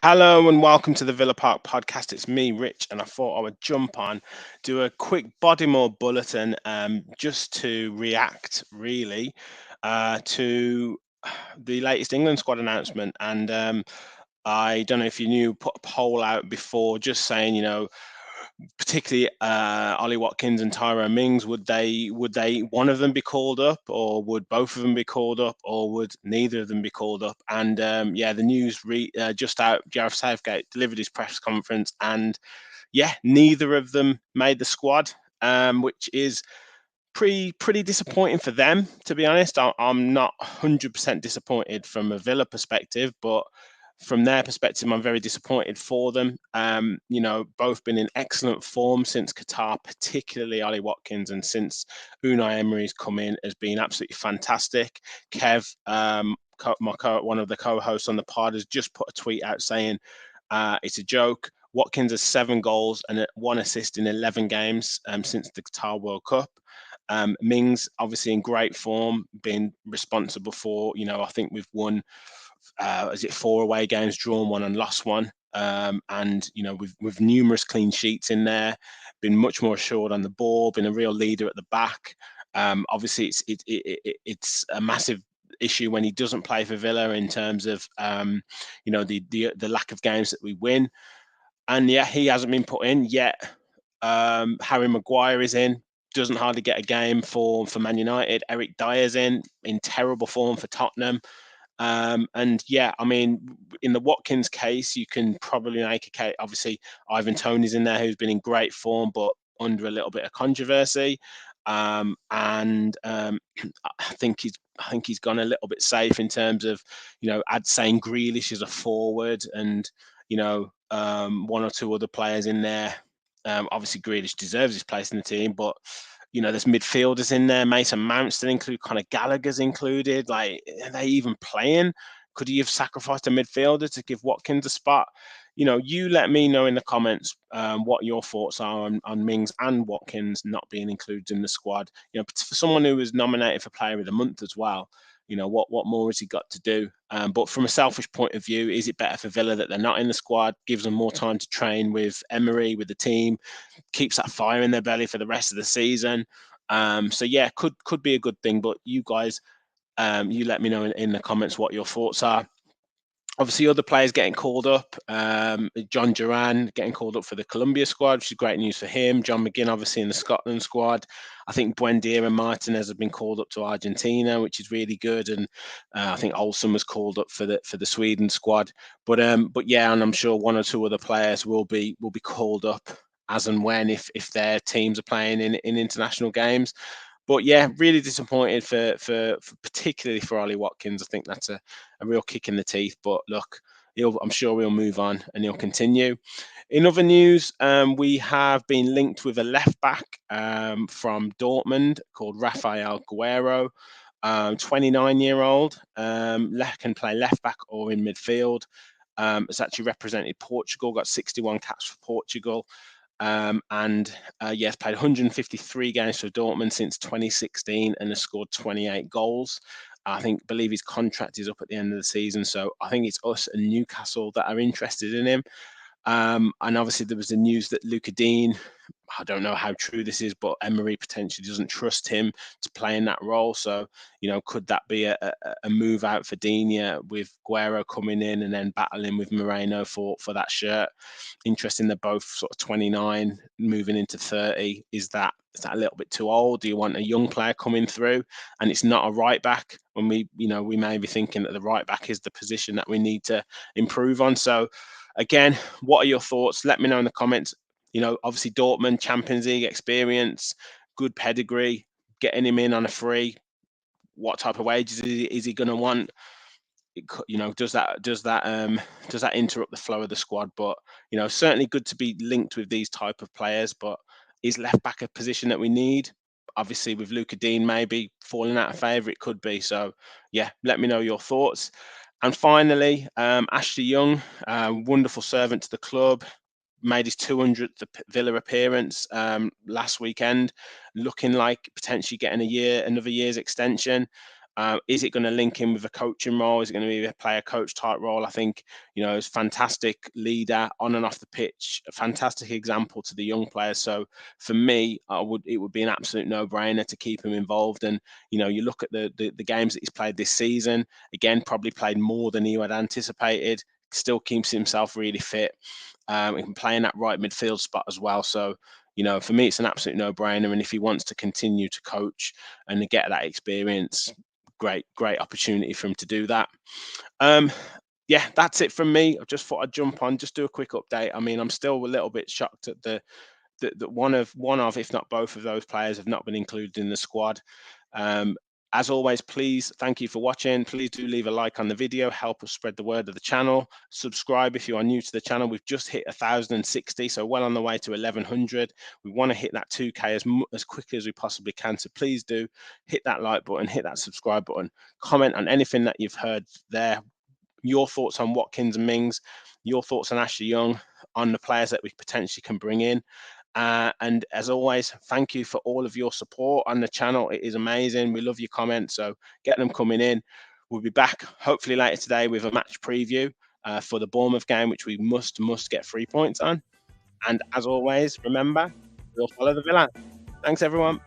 Hello and welcome to the Villa Park podcast. It's me, Rich, and I thought I would jump on, do a quick Bodymoor Bulletin, just to react really to the latest England squad announcement. And I don't know if you knew, put a poll out before, just saying, particularly Ollie Watkins and Tyrone Mings, would they one of them be called up, or would both of them be called up, or would neither of them be called up? And yeah, the news just out. Gareth Southgate delivered his press conference, and yeah, neither of them made the squad, which is pretty disappointing for them, to be honest. I'm not 100% disappointed from a Villa perspective, but from their perspective, I'm very disappointed for them. Both been in excellent form since Qatar, particularly Ollie Watkins, and since Unai Emery's come in, has been absolutely fantastic. Kev, one of the co-hosts on the pod, has just put a tweet out saying it's a joke. Watkins has 7 goals and 1 assist in 11 games since the Qatar World Cup. Mings, obviously in great form, been responsible for, I think we've won, is it 4 away games, drawn one and lost one. And, with numerous clean sheets in there, been much more assured on the ball, been a real leader at the back. Obviously, it's a massive issue when he doesn't play for Villa in terms of, the lack of games that we win. And yeah, he hasn't been put in yet. Harry Maguire is in, doesn't hardly get a game for Man United. Eric Dyer's in terrible form for Tottenham. And yeah, I mean, in the Watkins case, you can probably make a case. Obviously, Ivan Toney's in there, who's been in great form, but under a little bit of controversy. And I think he's gone a little bit safe in terms of, I'd saying Grealish is a forward, and one or two other players in there. Obviously, Grealish deserves his place in the team, but there's midfielders in there. Mason Mount still included. Conor Gallagher's included. Like, are they even playing? Could he have sacrificed a midfielder to give Watkins a spot? You let me know in the comments what your thoughts are on Mings and Watkins not being included in the squad. For someone who was nominated for Player of the Month as well, what more has he got to do? But from a selfish point of view, is it better for Villa that they're not in the squad? Gives them more time to train with Emery, with the team, keeps that fire in their belly for the rest of the season. So yeah, could be a good thing. But you guys, you let me know in the comments what your thoughts are. Obviously, other players getting called up. John Duran getting called up for the Colombia squad, which is great news for him. John McGinn, obviously, in the Scotland squad. I think Buendia and Martinez have been called up to Argentina, which is really good. And I think Olsen was called up for the Sweden squad. But yeah, and I'm sure one or two other players will be called up as and when, if their teams are playing in international games. But yeah, really disappointed for particularly for Ollie Watkins. I think that's a real kick in the teeth. But look, I'm sure he'll move on and he'll continue. In other news, we have been linked with a left back from Dortmund called Rafael Guerrero, 29-year-old, can play left back or in midfield. Has actually represented Portugal, got 61 caps for Portugal. And yes, played 153 games for Dortmund since 2016 and has scored 28 goals. Believe his contract is up at the end of the season, so I think it's us and Newcastle that are interested in him. And obviously there was the news that Luca Dean, I don't know how true this is, but Emery potentially doesn't trust him to play in that role. So, could that be a move out for Digne with Guerrero coming in and then battling with Moreno for that shirt? Interesting, they're both sort of 29, moving into 30. Is that a little bit too old? Do you want a young player coming through? And it's not a right back when we may be thinking that the right back is the position that we need to improve on. So, again, what are your thoughts? Let me know in the comments. Obviously Dortmund, Champions League experience, good pedigree, getting him in on a free. What type of wages is he going to want? Does that interrupt the flow of the squad? But certainly good to be linked with these type of players. But is left back a position that we need? Obviously, with Luca Dean maybe falling out of favour, it could be. So yeah, let me know your thoughts. And finally, Ashley Young, wonderful servant to the club, made his 200th Villa appearance last weekend, looking like potentially getting another year's extension. Is it going to link in with a coaching role? Is it going to be a player coach type role? I think, he's a fantastic leader on and off the pitch, a fantastic example to the young players. So for me, it would be an absolute no brainer to keep him involved. And, you look at the games that he's played this season, again, probably played more than he had anticipated, still keeps himself really fit. He can play in that right midfield spot as well. So, for me, it's an absolute no brainer. And if he wants to continue to coach and to get that experience, great opportunity for him to do that. Yeah, that's it from me. I just thought I'd jump on, just do a quick update. I mean, I'm still a little bit shocked at that one of, if not both of those players have not been included in the squad. Um, as always, please, thank you for watching. Please do leave a like on the video, help us spread the word of the channel. Subscribe if you are new to the channel. We've just hit 1,060, so well on the way to 1,100. We want to hit that 2K as quickly as we possibly can. So please do hit that like button, hit that subscribe button, comment on anything that you've heard there. Your thoughts on Watkins and Mings, your thoughts on Ashley Young, on the players that we potentially can bring in. And as always, thank you for all of your support on the channel. It is amazing. We love your comments, so get them coming in. We'll be back hopefully later today with a match preview for the Bournemouth game, which we must get 3 points on. And as always, remember, we'll follow the Villa. Thanks, everyone.